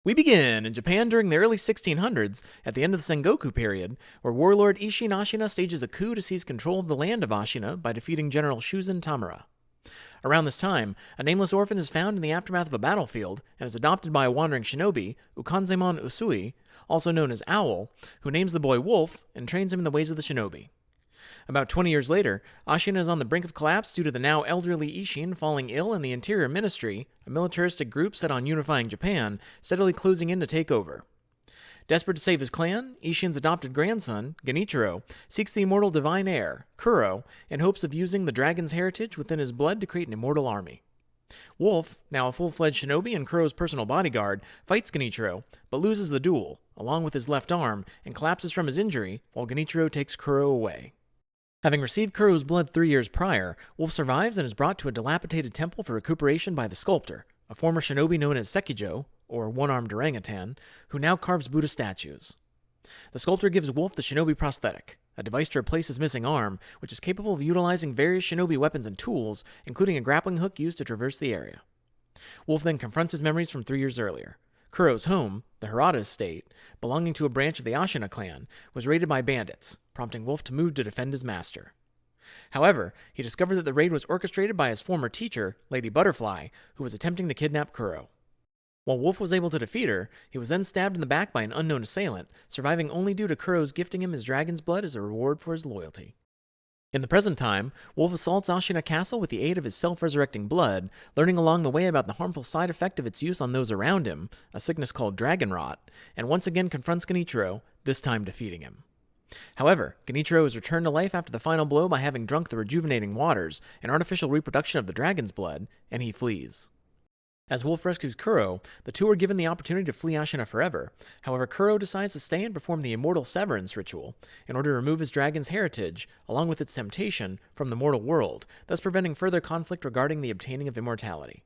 We begin in Japan during the early 1600s, at the end of the Sengoku period, where warlord Isshin Ashina stages a coup to seize control of the land of Ashina by defeating General Shuzen Tamura. Around this time, a nameless orphan is found in the aftermath of a battlefield and is adopted by a wandering shinobi, Ukanzemon Usui, also known as Owl, who names the boy Wolf and trains him in the ways of the shinobi. About 20 years later, Ashina is on the brink of collapse due to the now elderly Isshin falling ill and the Interior Ministry, a militaristic group set on unifying Japan, steadily closing in to take over. Desperate to save his clan, Isshin's adopted grandson, Genichiro, seeks the immortal divine heir, Kuro, in hopes of using the dragon's heritage within his blood to create an immortal army. Wolf, now a full-fledged shinobi and Kuro's personal bodyguard, fights Genichiro, but loses the duel, along with his left arm, and collapses from his injury, while Genichiro takes Kuro away. Having received Kuro's blood 3 years prior, Wolf survives and is brought to a dilapidated temple for recuperation by the sculptor, a former shinobi known as Sekijo, or one-armed orangutan, who now carves Buddha statues. The sculptor gives Wolf the shinobi prosthetic, a device to replace his missing arm, which is capable of utilizing various shinobi weapons and tools, including a grappling hook used to traverse the area. Wolf then confronts his memories from 3 years earlier. Kuro's home, the Harada estate, belonging to a branch of the Ashina clan, was raided by bandits, prompting Wolf to move to defend his master. However, he discovered that the raid was orchestrated by his former teacher, Lady Butterfly, who was attempting to kidnap Kuro. While Wolf was able to defeat her, he was then stabbed in the back by an unknown assailant, surviving only due to Kuro's gifting him his dragon's blood as a reward for his loyalty. In the present time, Wolf assaults Ashina Castle with the aid of his self-resurrecting blood, learning along the way about the harmful side effect of its use on those around him, a sickness called dragon rot, and once again confronts Genichiro, this time defeating him. However, Genichiro is returned to life after the final blow by having drunk the rejuvenating waters, an artificial reproduction of the dragon's blood, and he flees. As Wolf rescues Kuro, the two are given the opportunity to flee Ashina forever. However, Kuro decides to stay and perform the immortal severance ritual in order to remove his dragon's heritage, along with its temptation, from the mortal world, thus preventing further conflict regarding the obtaining of immortality.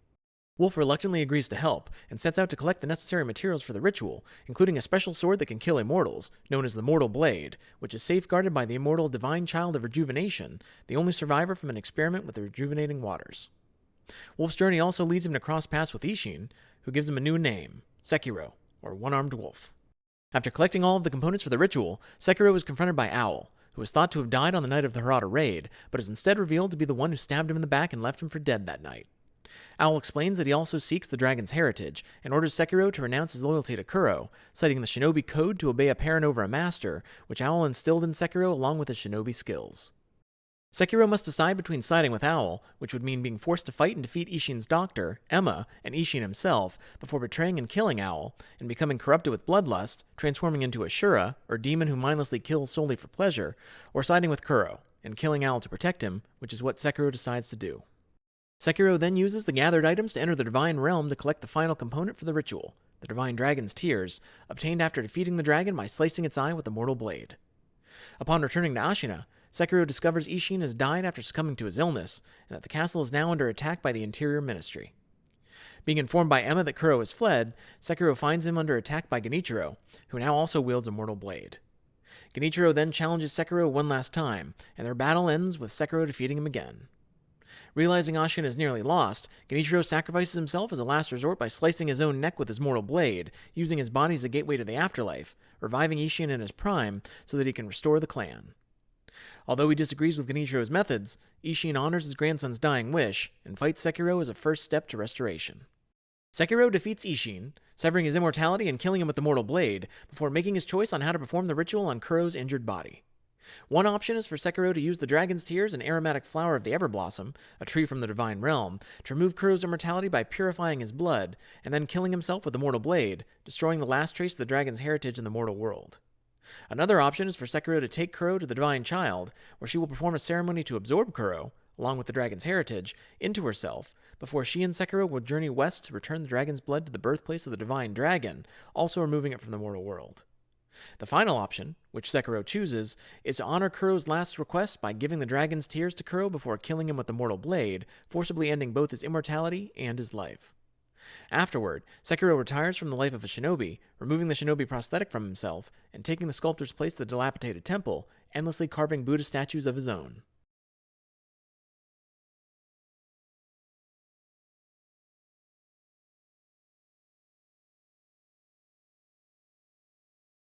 Wolf reluctantly agrees to help, and sets out to collect the necessary materials for the ritual, including a special sword that can kill immortals, known as the Mortal Blade, which is safeguarded by the immortal Divine Child of Rejuvenation, the only survivor from an experiment with the rejuvenating waters. Wolf's journey also leads him to cross paths with Isshin, who gives him a new name, Sekiro, or One-Armed Wolf. After collecting all of the components for the ritual, Sekiro is confronted by Owl, who is thought to have died on the night of the Harada raid, but is instead revealed to be the one who stabbed him in the back and left him for dead that night. Owl explains that he also seeks the dragon's heritage, and orders Sekiro to renounce his loyalty to Kuro, citing the shinobi code to obey a parent over a master, which Owl instilled in Sekiro along with his shinobi skills. Sekiro must decide between siding with Owl, which would mean being forced to fight and defeat Isshin's doctor, Emma, and Isshin himself, before betraying and killing Owl, and becoming corrupted with bloodlust, transforming into a Shura, or demon who mindlessly kills solely for pleasure, or siding with Kuro, and killing Owl to protect him, which is what Sekiro decides to do. Sekiro then uses the gathered items to enter the Divine Realm to collect the final component for the ritual, the Divine Dragon's Tears, obtained after defeating the dragon by slicing its eye with the Mortal Blade. Upon returning to Ashina, Sekiro discovers Isshin has died after succumbing to his illness, and that the castle is now under attack by the Interior Ministry. Being informed by Emma that Kuro has fled, Sekiro finds him under attack by Genichiro, who now also wields a mortal blade. Genichiro then challenges Sekiro one last time, and their battle ends with Sekiro defeating him again. Realizing Ashina is nearly lost, Genichiro sacrifices himself as a last resort by slicing his own neck with his mortal blade, using his body as a gateway to the afterlife, reviving Isshin in his prime so that he can restore the clan. Although he disagrees with Genichiro's methods, Isshin honors his grandson's dying wish and fights Sekiro as a first step to restoration. Sekiro defeats Isshin, severing his immortality and killing him with the Mortal Blade, before making his choice on how to perform the ritual on Kuro's injured body. One option is for Sekiro to use the Dragon's Tears and aromatic flower of the Everblossom, a tree from the Divine Realm, to remove Kuro's immortality by purifying his blood, and then killing himself with the Mortal Blade, destroying the last trace of the dragon's heritage in the mortal world. Another option is for Sekiro to take Kuro to the Divine Child, where she will perform a ceremony to absorb Kuro, along with the dragon's heritage, into herself, before she and Sekiro will journey west to return the dragon's blood to the birthplace of the Divine Dragon, also removing it from the mortal world. The final option, which Sekiro chooses, is to honor Kuro's last request by giving the dragon's tears to Kuro before killing him with the Mortal Blade, forcibly ending both his immortality and his life. Afterward, Sekiro retires from the life of a shinobi, removing the shinobi prosthetic from himself, and taking the sculptor's place at the dilapidated temple, endlessly carving Buddha statues of his own.